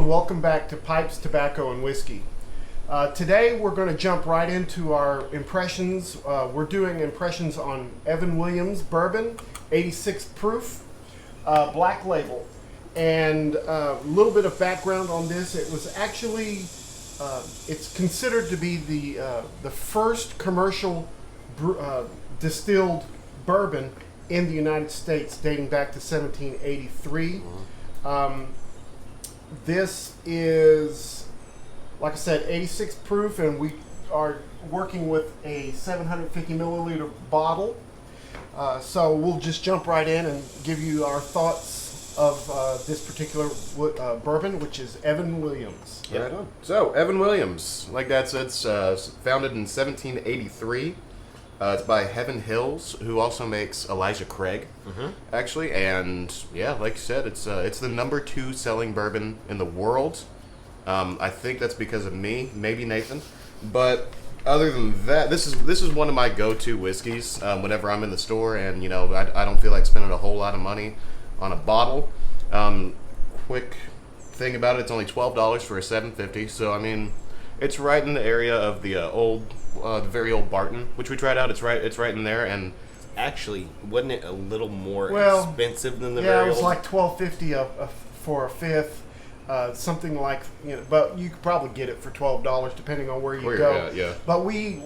and welcome back to Pipes, Tobacco, and Whiskey. Today we're going to jump right into our impressions. We're doing impressions on Evan Williams Bourbon, 86 proof, black label. And a little bit of background on this. It was actually, it's considered to be the first commercial distilled bourbon in the United States, dating back to 1783. This is, like I said, 86 proof, and we are working with a 750 milliliter bottle. So we'll just jump right in and give you our thoughts of this particular bourbon, which is Evan Williams. Yep. Right on. So, Evan Williams, like that said, it's founded in 1783. It's by Heaven Hills, who also makes Elijah Craig, actually. And yeah, like you said, it's the number 2 selling bourbon in the world. I think that's because of me, maybe Nathan. But other than that, this is one of my go-to whiskeys whenever I'm in the store and I don't feel like spending a whole lot of money on a bottle. Quick thing about it, it's only $12 for a 750. So I mean, it's right in the area of the the very old Barton, which we tried out. It's right in there, and actually, wasn't it a little more expensive than the very old? Yeah, it was like $12.50 for a fifth, something like but you could probably get it for $12 depending on where you go. Yeah. But we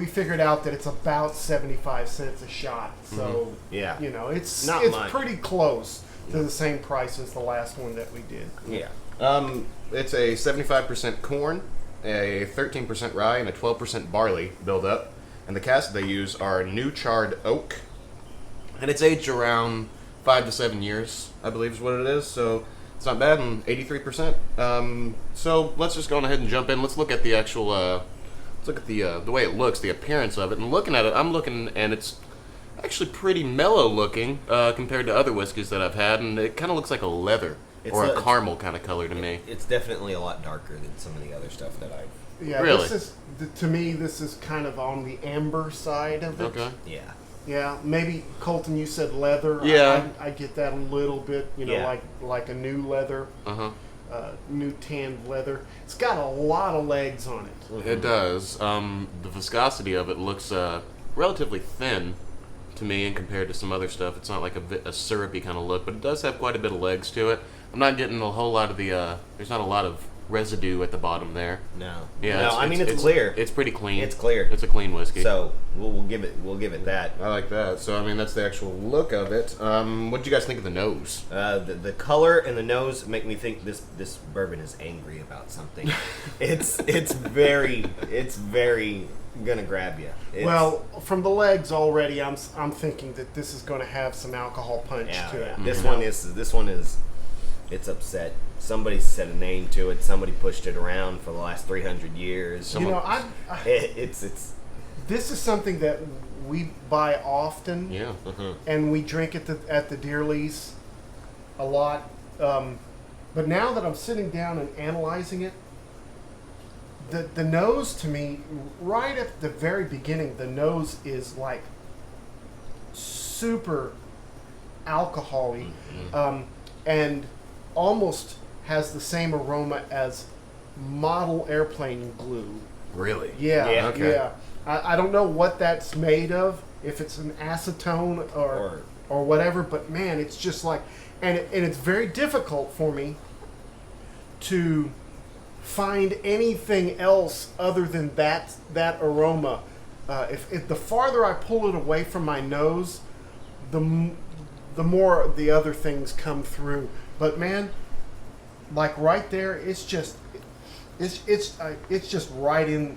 figured out that it's about 75 cents a shot, so it's pretty close to the same price as the last one that we did. Yeah. It's a 75% corn, a 13% rye, and a 12% barley buildup. And the casks they use are new charred oak. And it's aged around 5 to 7 years, I believe is what it is. So it's not bad, and 83%. So let's just go on ahead and jump in. Let's look at the actual, let's look at the way it looks, the appearance of it. And looking at it, I'm looking, and it's actually pretty mellow looking compared to other whiskeys that I've had. And it kind of looks like a leather. Or a caramel kind of color to me. It's definitely a lot darker than some of the other stuff that I've... Yeah, really? To me, this is kind of on the amber side of it. Okay. Yeah. Yeah, maybe, Colton, you said leather. Yeah. I get that a little bit, like a new leather. New tanned leather. It's got a lot of legs on it. It does. The viscosity of it looks relatively thin to me, and compared to some other stuff. It's not like a syrupy kind of look, but it does have quite a bit of legs to it. I'm not getting a whole lot of the, there's not a lot of residue at the bottom there. No. Yeah. No, it's clear. It's pretty clean. It's clear. It's a clean whiskey. So we'll give it that. I like that. So I mean, that's the actual look of it. What did you guys think of the nose? The color and the nose make me think this bourbon is angry about something. it's very gonna grab you. Well, from the legs already, I'm thinking that this is going to have some alcohol punch to it. Yeah. This one is it's upset. Somebody set a name to it. Somebody pushed it around for the last 300 years. It's this is something that we buy often. Yeah. And we drink at the Dearleys a lot. But now that I'm sitting down and analyzing it, the nose to me, right at the very beginning, the nose is like super alcohol-y, and almost has the same aroma as model airplane glue. Really? Yeah. Okay. Yeah. I don't know what that's made of, if it's an acetone or whatever, but man, it's just like, and it's very difficult for me to find anything else other than that aroma. If the farther I pull it away from my nose, the more the other things come through. But man, like right there, it's just right in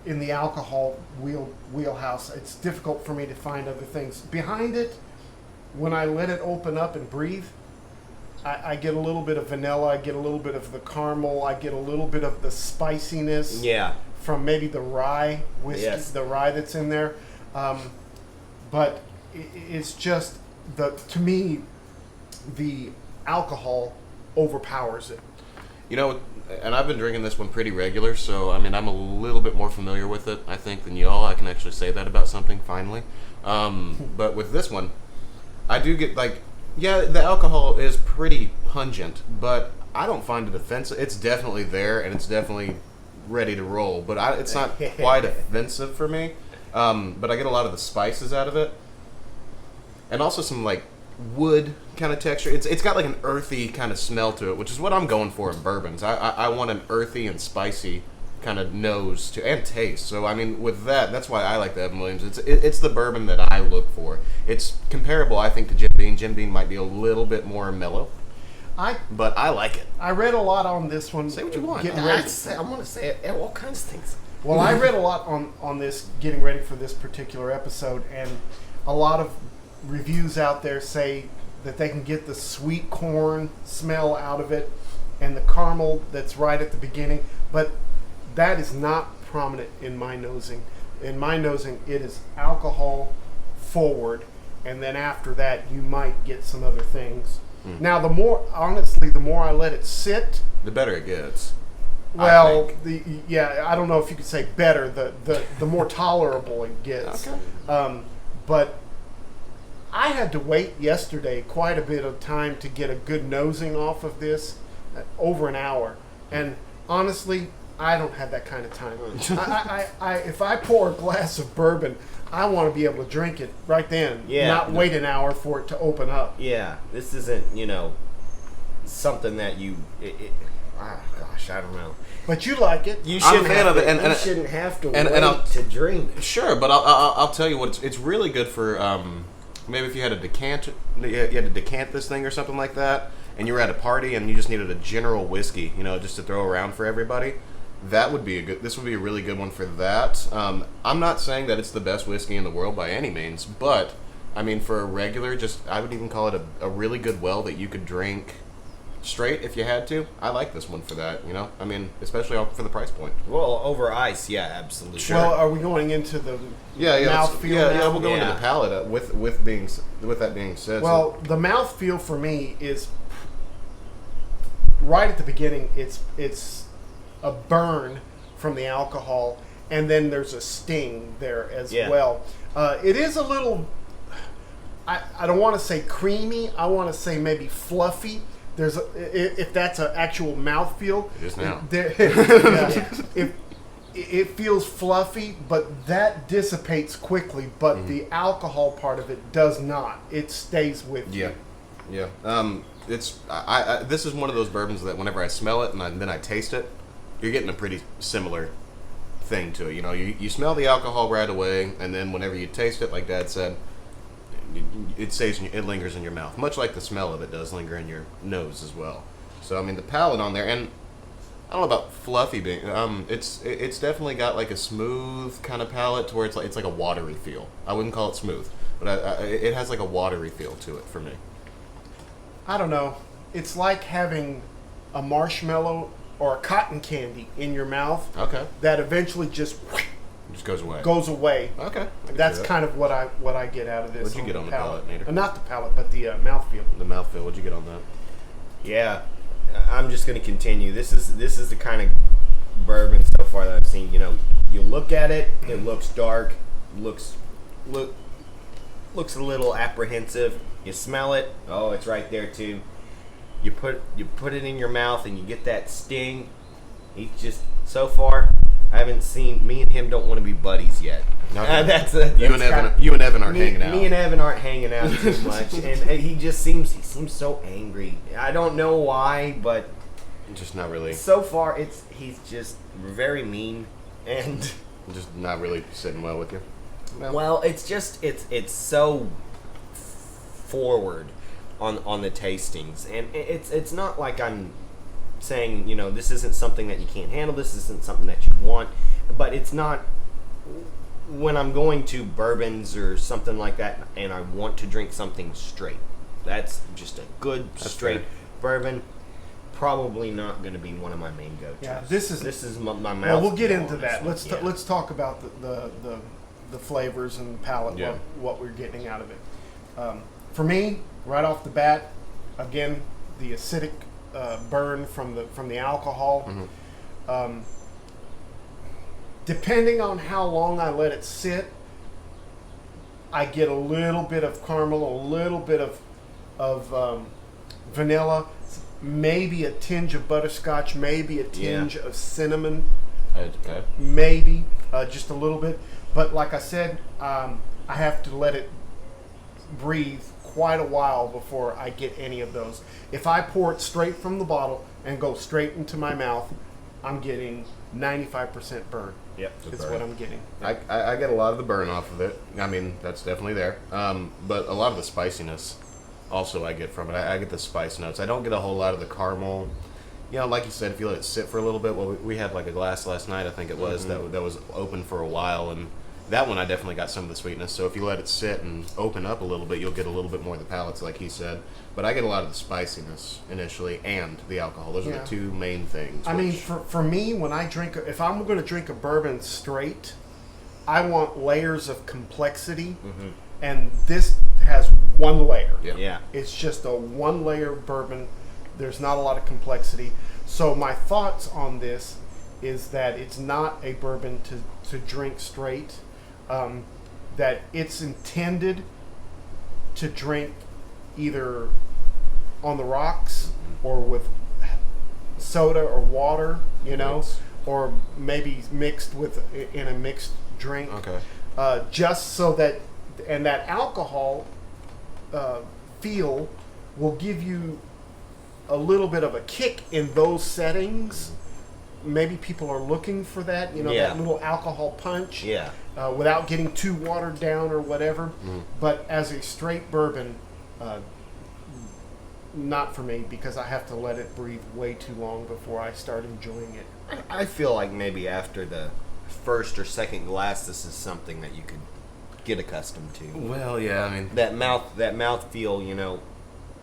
the alcohol wheelhouse. It's difficult for me to find other things behind it. When I let it open up and breathe, I get a little bit of vanilla, I get a little bit of the caramel, I get a little bit of the spiciness from maybe the rye whiskey, the rye that's in there. But it's just, to me, the alcohol overpowers it. And I've been drinking this one pretty regular, so I mean, I'm a little bit more familiar with it, I think, than y'all. I can actually say that about something finally. But with this one, I do get Yeah, the alcohol is pretty pungent, but I don't find it offensive. It's definitely there, and it's definitely ready to roll, but it's not quite offensive for me. But I get a lot of the spices out of it, and also some like wood kind of texture. It's got like an earthy kind of smell to it, which is what I'm going for in bourbons. I want an earthy and spicy kind of nose to and taste. So I mean, with that's why I like the Evan Williams. It's the bourbon that I look for. It's comparable, I think, to Jim Beam. Jim Beam might be a little bit more mellow, but I like it. I read a lot on this one. Say what you want. I'm going to say all kinds of things. Well, I read a lot on this, getting ready for this particular episode, and a lot of reviews out there say that they can get the sweet corn smell out of it and the caramel that's right at the beginning, but that is not prominent in my nosing. In my nosing, it is alcohol forward, and then after that, you might get some other things. Now, the more I let it sit, The better it gets. well, I don't know if you could say better. The more tolerable it gets. Okay. But I had to wait yesterday quite a bit of time to get a good nosing off of this, over an hour. And honestly, I don't have that kind of time. If I pour a glass of bourbon, I want to be able to drink it right then, not wait an hour for it to open up. Yeah, this isn't, something that gosh, I don't know. But you like it. You I'm a shouldn't fan have of it, to, and you shouldn't have to and wait I'll- to drink. Sure, but I'll tell you what, it's really good for maybe if you had you had to decant this thing or something like that, and you were at a party and you just needed a general whiskey, just to throw around for everybody. This would be a really good one for that. I'm not saying that it's the best whiskey in the world by any means, but I mean for a regular, I would even call it a really good well that you could drink straight if you had to. I like this one for that, I mean, especially for the price point. Well, over ice, yeah, absolutely. Sure. Well, are we going into the mouthfeel yeah, now? we'll go into the palate with that being said. Well, the mouthfeel for me is right at the beginning. It's a burn from the alcohol, and then there's a sting there as well. It is a little. I don't want to say creamy. I want to say maybe fluffy. If that's an actual mouthfeel. It is now. It feels fluffy, but that dissipates quickly. But the alcohol part of it does not. It stays with you. Yeah. This is one of those bourbons that whenever I smell it and then I taste it, you're getting a pretty similar thing to it. You smell the alcohol right away, and then whenever you taste it, like Dad said, it lingers in your mouth, much like the smell of it does linger in your nose as well. So I mean, the palate on there, and I don't know about fluffy being. It's definitely got like a smooth kind of palate to where it's like a watery feel. I wouldn't call it smooth, but it has like a watery feel to it for me. I don't know. It's like having a marshmallow or a cotton candy in your mouth. Okay. That eventually just It just goes away. goes away. Okay. That's kind of what I get out of this. What'd you get on the palate, Nader? Not the palate, but the mouthfeel. The mouthfeel. What'd you get on that? Yeah, I'm just going to continue. This is the kind of bourbon so far that I've seen. You look at it, it looks dark, looks a little apprehensive. You smell it, oh, it's right there too. You put it in your mouth and you get that sting. He's just, so far, I haven't seen, me and him don't want to be buddies yet. Okay. You and Evan aren't hanging out. Me and Evan aren't hanging out too much, and he seems so angry. I don't know why, but just not really. So far, he's just very mean and just not really sitting well with you. No. Well, it's so forward on the tastings, and it's not like I'm saying this isn't something that you can't handle, this isn't something that you want, but it's not. When I'm going to bourbons or something like that and I want to drink something straight, that's just a good straight bourbon, probably not going to be one of my main go-tos. Yeah, this is my mouth. Well, we'll get into that. Let's talk about the flavors and the palate, what we're getting out of it. For me, right off the bat, again, the acidic burn from the alcohol. Mm-hmm. Depending on how long I let it sit, I get a little bit of caramel, a little bit of of vanilla, maybe a tinge of butterscotch, maybe a tinge of cinnamon, Okay. maybe just a little bit. But like I said, I have to let it breathe quite a while before I get any of those. If I pour it straight from the bottle and go straight into my mouth, I'm getting 95% burn. Yep. Is what I'm getting. I get a lot of the burn off of it. I mean, that's definitely there. But a lot of the spiciness also I get from it. I get the spice notes. I don't get a whole lot of the caramel. You know, like you said, if you let it sit for a little bit, well, we had like a glass last night, I think it was, that was open for a while, and that one I definitely got some of the sweetness. So if you let it sit and open up a little bit, you'll get a little bit more of the palates, like he said. But I get a lot of the spiciness initially and the alcohol. Those are the two main things. I mean, for me, when I drink, if I'm going to drink a bourbon straight, I want layers of complexity, and this has one layer. Yeah. It's just a one layer bourbon. There's not a lot of complexity. So my thoughts on this is that it's not a bourbon to drink straight. That it's intended to drink either on the rocks or with soda or water, you know, or maybe mixed with in a mixed drink. Okay. Just so that, and that alcohol feel will give you a little bit of a kick in those settings. Maybe people are looking for that, you know, that little alcohol punch. Yeah. Without getting too watered down or whatever. But as a straight bourbon, not for me, because I have to let it breathe way too long before I start enjoying it. I feel like maybe after the first or second glass, this is something that you could get accustomed to. Well, yeah, I mean, That mouth feel, you know,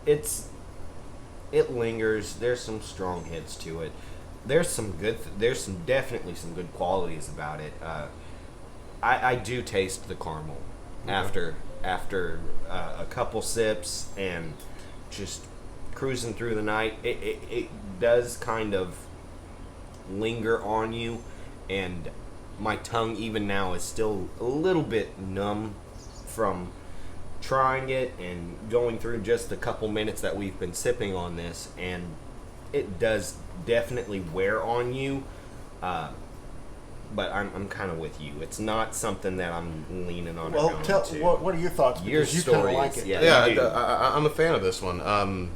it lingers. There's some strong hits to it. There's definitely some good qualities about it. I do taste the caramel after a couple sips and just cruising through the night. It does kind of linger on you, and my tongue even now is still a little bit numb from trying it and going through just the couple minutes that we've been sipping on this, and it does definitely wear on you. But I'm kind of with you. It's not something that I'm leaning on. Well, or going to. what are your thoughts? Your Because you kind of story like is- it. yeah. I'm a fan of this one.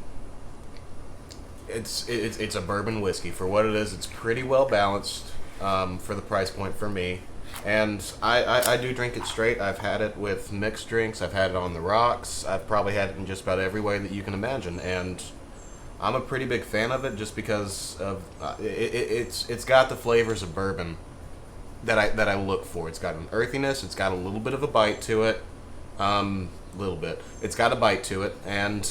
It's a bourbon whiskey for what it is. It's pretty well balanced for the price point for me, and I do drink it straight. I've had it with mixed drinks. I've had it on the rocks. I've probably had it in just about every way that you can imagine, and I'm a pretty big fan of it just because of it's got the flavors of bourbon that I look for. It's got an earthiness. It's got a little bit of a bite to it. Little bit. It's got a bite to it, and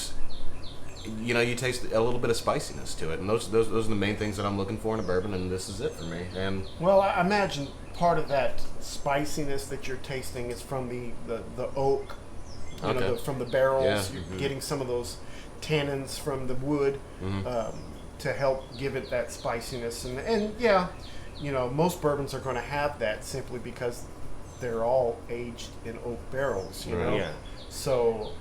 you know, you taste a little bit of spiciness to it, and those are the main things that I'm looking for in a bourbon, and this is it for me. And Well, I imagine part of that spiciness that you're tasting is from the oak, you know, from the barrels. Yeah. You're getting some of those tannins from the wood to help give it that spiciness. And yeah, you know, most bourbons are going to have that simply because they're all aged in oak barrels, you know. Yeah. So,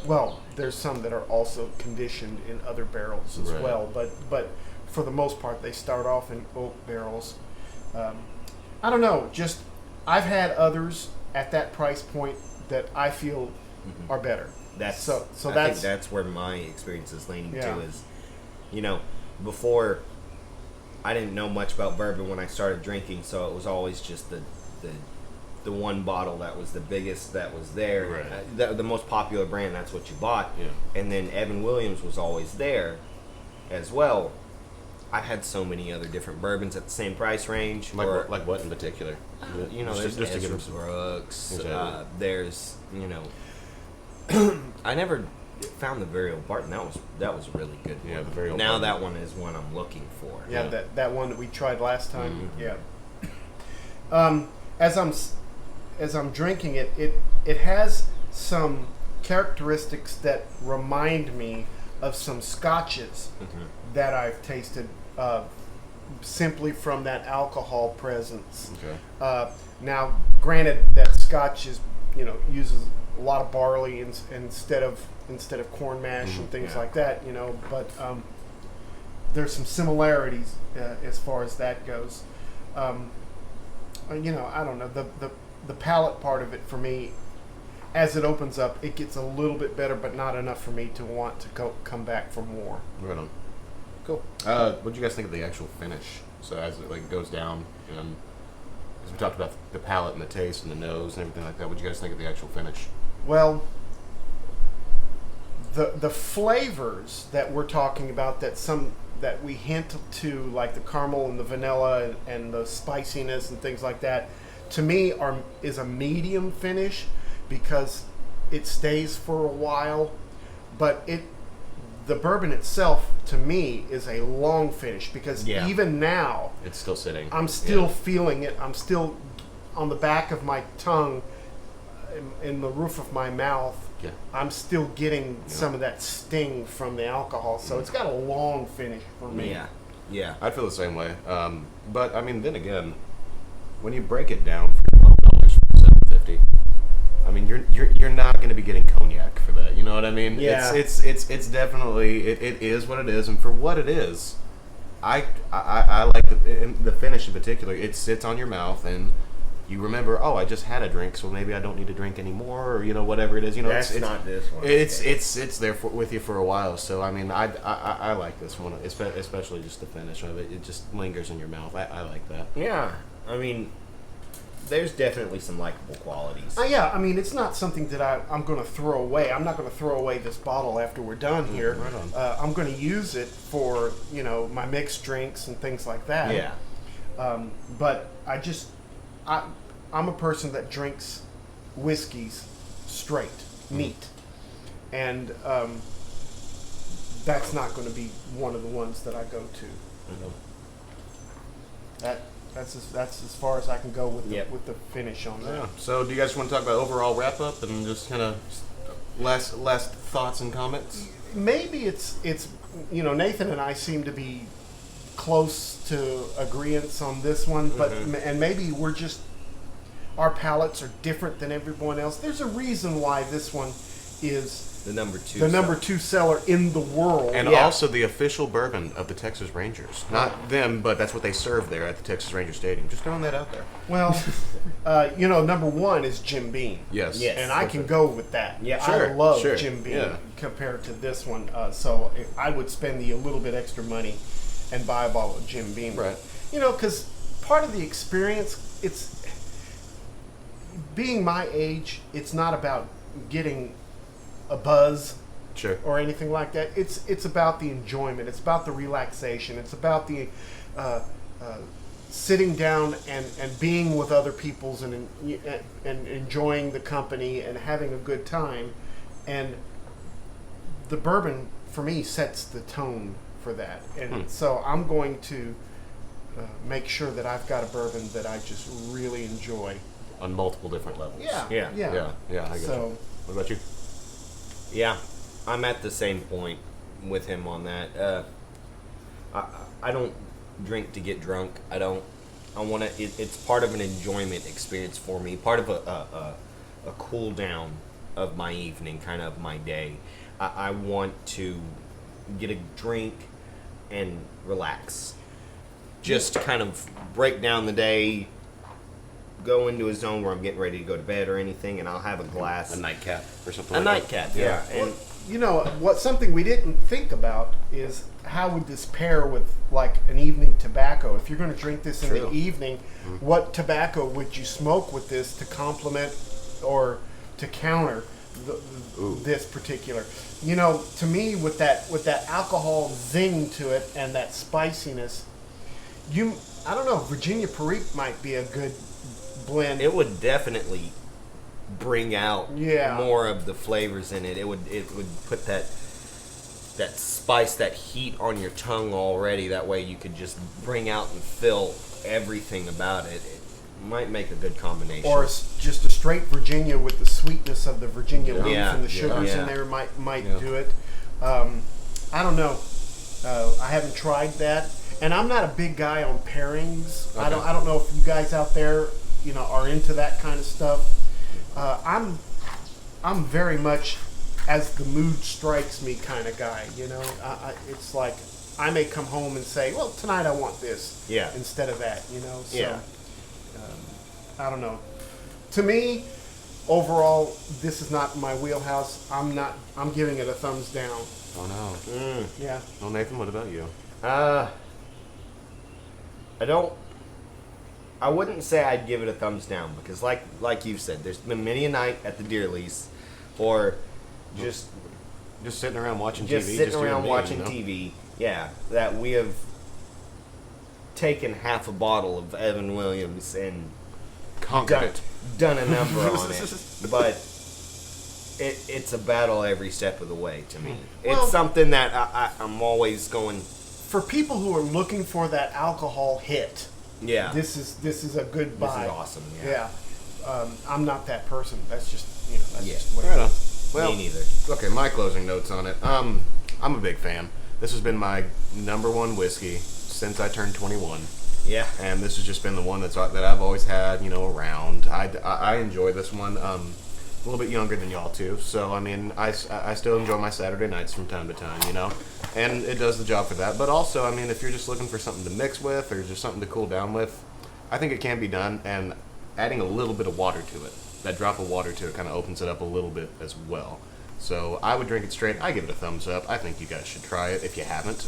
well, there's some that are also conditioned in other barrels as well, but for the most part, they start off in oak barrels. I don't know, just I've had others at that price point that I feel are better. I think that's where my experience is leaning Yeah. to is, you know, before I didn't know much about bourbon when I started drinking, so it was always just the one bottle that was the biggest that was there. Right. The most popular brand, that's what you bought. Yeah. And then Evan Williams was always there as well. I had so many other different bourbons at the same price range. like what in particular? You know, Just there's to give Ezra them some- Brooks. Exactly. There's, you know, I never found the Burial Barton. That was a really good one. Yeah, the Burial now Barton. that one is one I'm looking for. Yeah, that one that we tried last time. Mhm. Yeah. As I'm drinking it, it has some characteristics that remind me of some scotches that I've tasted simply from that alcohol presence. Okay. Now, granted, that scotch is, you know, uses a lot of barley instead of corn mash and things like that. But there's some similarities as far as that goes. I don't know, the palate part of it for me, as it opens up, it gets a little bit better, but not enough for me to want to come back for more. Right on. Cool. What do you guys think of the actual finish? So as it goes down, as we talked about the palate and the taste and the nose and everything like that, what do you guys think of the actual finish? Well, the flavors that we're talking about, that we hint to, like the caramel and the vanilla and the spiciness and things like that, to me is a medium finish, because it stays for a while. But the bourbon itself, to me, is a long finish, because even now it's still sitting. I'm still feeling it. I'm still on the back of my tongue, in the roof of my mouth. Yeah. I'm still getting some of that sting from the alcohol, so it's got a long finish for me. Yeah. I'd feel the same way. But I mean, then again, when you break it down for $12 for $7.50, I mean, you're not going to be getting cognac for that. You know what I mean? Yeah. It's definitely it is what it is, and for what it is, I like the finish in particular. It sits on your mouth, and you remember, oh, I just had a drink, so maybe I don't need to drink anymore, or whatever it is. That's not this one. It's there with you for a while. So I mean, I like this one, especially just the finish of it. It just lingers in your mouth. I like that. Yeah, I mean, there's definitely some likable qualities. Yeah, I mean, it's not something that I'm going to throw away. I'm not going to throw away this bottle after we're done here. Right on. I'm going to use it for, my mixed drinks and things like that. Yeah. But I'm a person that drinks whiskeys straight, neat. And that's not going to be one of the ones that I go to. That's as far as I can go with the finish on that. Yeah. So, do you guys want to talk about overall wrap up and just kind of last thoughts and comments? Maybe it's Nathan and I seem to be close to agreeance on this one, but and maybe our palates are different than everyone else. There's a reason why this one is the number two seller in the world, and also the official bourbon of the Texas Rangers. Not them, but that's what they serve there at the Texas Ranger Stadium. Just throwing that out there. Well, number one is Jim Beam. Yes. And I can go with that. Yeah, I love Jim Beam compared to this one. So I would spend a little bit extra money and buy a bottle of Jim Beam. Right. Because part of the experience, it's being my age, it's not about getting a buzz or anything like that. It's about the enjoyment. It's about the relaxation. It's about the sitting down and being with other people's and enjoying the company and having a good time. And the bourbon, for me, sets the tone for that. And so I'm going to make sure that I've got a bourbon that I just really enjoy. On multiple different levels. Yeah. I get you. What about you? Yeah, I'm at the same point with him on that. I don't drink to get drunk. I want to. It's part of an enjoyment experience for me. Part of a cool down of my evening, kind of my day. I want to get a drink and relax. Just kind of break down the day. Go into a zone where I'm getting ready to go to bed or anything, and I'll have a glass. A nightcap or something A like that. nightcap, yeah. And something we didn't think about is how would this pair with like an evening tobacco? If you're going to drink this in the evening, what tobacco would you smoke with this to complement or to counter this particular? To me, with that alcohol zing to it and that spiciness, I don't know, Virginia Perique might be a good blend. It would definitely bring out more of the flavors in it. It would put that spice, that heat on your tongue already. That way you could just bring out and feel everything about it. It might make a good combination. Or just a straight Virginia with the sweetness of the Virginia leaf and the sugars in there might do it. I don't know. I haven't tried that, and I'm not a big guy on pairings. Okay. I don't know if you guys out there are into that kind of stuff. I'm I'm very much as the mood strikes me kind of guy. You know, it's like I may come home and say, well, tonight I want this. Yeah. Instead of that. You know. So, Yeah. I don't know. To me, overall, this is not my wheelhouse. I'm giving it a thumbs down. Oh no. Yeah. Well, Nathan, what about you? I wouldn't say I'd give it a thumbs down because, like you said, there's been many a night at the deer lease, or just Sitting around watching just TV. sitting around doing me, watching you know? TV. Yeah, that we have taken half a bottle of Evan Williams and Conquered it. done a number on it, but it's a battle every step of the way to me. Well- It's something that I'm always going. For people who are looking for that alcohol hit, Yeah, this is a good buy. This is awesome. Yeah. I'm not that person. That's just that's Yeah. just the way Right it on. is. Well, Me neither. Okay, my closing notes on it. I'm a big fan. This has been my number one whiskey since I turned 21. Yeah. And this has just been the one that I've always had, around. I enjoy this one. A little bit younger than y'all too, so I mean, I still enjoy my Saturday nights from time to time, and it does the job for that. But also, I mean, if you're just looking for something to mix with or just something to cool down with, I think it can be done. And adding a little bit of water to it, that drop of water to it, kind of opens it up a little bit as well. So I would drink it straight. I give it a thumbs up. I think you guys should try it if you haven't.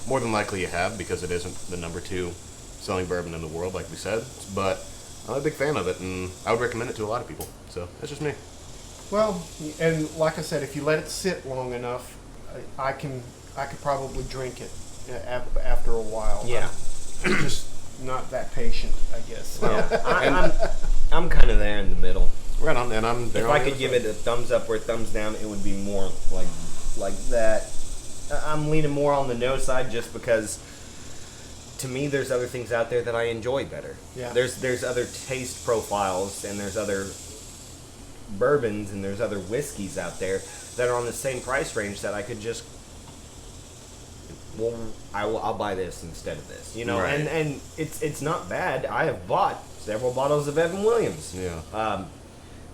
More than likely you have, because it isn't the number 2 selling bourbon in the world, like we said. But I'm a big fan of it, and I would recommend it to a lot of people. So that's just me. Well, and like I said, if you let it sit long enough, I could probably drink it after a while. Yeah. I'm just not that patient, I guess. Yeah. I'm kind of there in the middle. Right on, and I'm there. If I could give it a thumbs up or a thumbs down, it would be more like that. I'm leaning more on the no side just because, to me, there's other things out there that I enjoy better. Yeah. There's other taste profiles, and there's other bourbons, and there's other whiskeys out there that are on the same price range that I could just, well, I'll buy this instead of this, Right. and it's not bad. I have bought several bottles of Evan Williams. Yeah.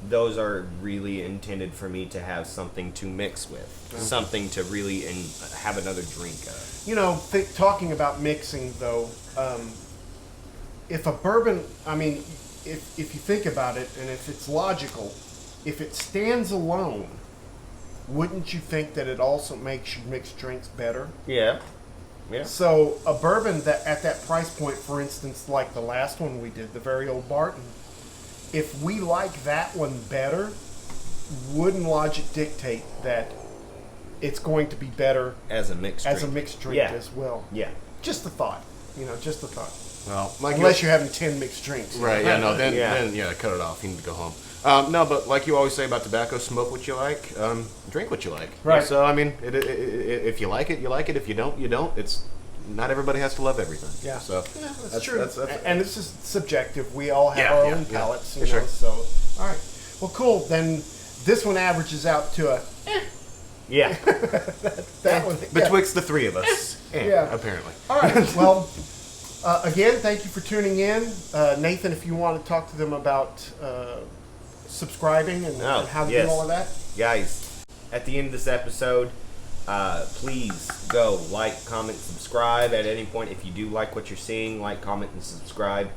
Those are really intended for me to have something to mix with, something to really have another drink of. Talking about mixing, though, if a bourbon, I mean, if you think about it, and if it's logical, if it stands alone, wouldn't you think that it also makes your mixed drinks better? Yeah. Yeah. So a bourbon that at that price point, for instance, like the last one we did, the Very Old Barton, if we like that one better, wouldn't logic dictate that it's going to be better As a mixed drink. drink Yeah. as well? Yeah. Just a thought, just a thought. Well, like Unless you're having 10 mixed drinks. right, yeah, no, then Yeah. cut it off. You need to go home. No, but like you always say about tobacco, smoke what you like, drink what you like. Right. So I mean, if you like it, you like it. If you don't, you don't. It's not everybody has to love everything. Yeah. So Yeah, that's true. That's, and this is subjective. We all have Yeah, our yeah, own yeah, palates, for sure. So, all right. Well, cool. Then this one averages out to a Yeah. that one. Yeah. betwixt the three of us. Yeah. Apparently. All right. Well, again, thank you for tuning in, Nathan. If you want to talk to them about subscribing and how to yes. do all of that. Guys, at the end of this episode, please go like, comment, subscribe at any point. If you do like what you're seeing, like, comment, and subscribe.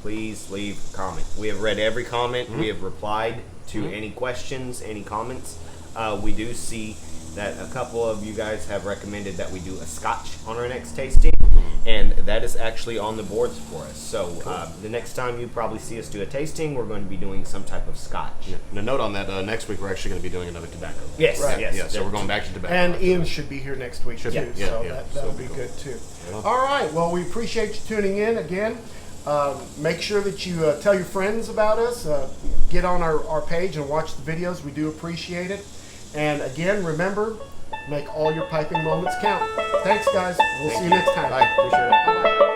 Please leave a comment. We have read every comment. We have replied to any questions, any comments. We do see that a couple of you guys have recommended that we do a scotch on our next tasting, and that is actually on the boards for us. So the next time you probably see us do a tasting, we're going to be doing some type of scotch. And a note on that: next week we're actually going to be doing another tobacco. Yes, Right. yes. Yeah. So we're going back to tobacco. And Ian should be here next week Should too, be, yeah, so yeah. that'll So be cool. good too. Yeah. All right. Well, we appreciate you tuning in again. Make sure that you tell your friends about us. Get on our page and watch the videos. We do appreciate it. And again, remember, make all your piping moments count. Thanks, guys. We'll see you next time. Bye. Appreciate it. Bye-bye.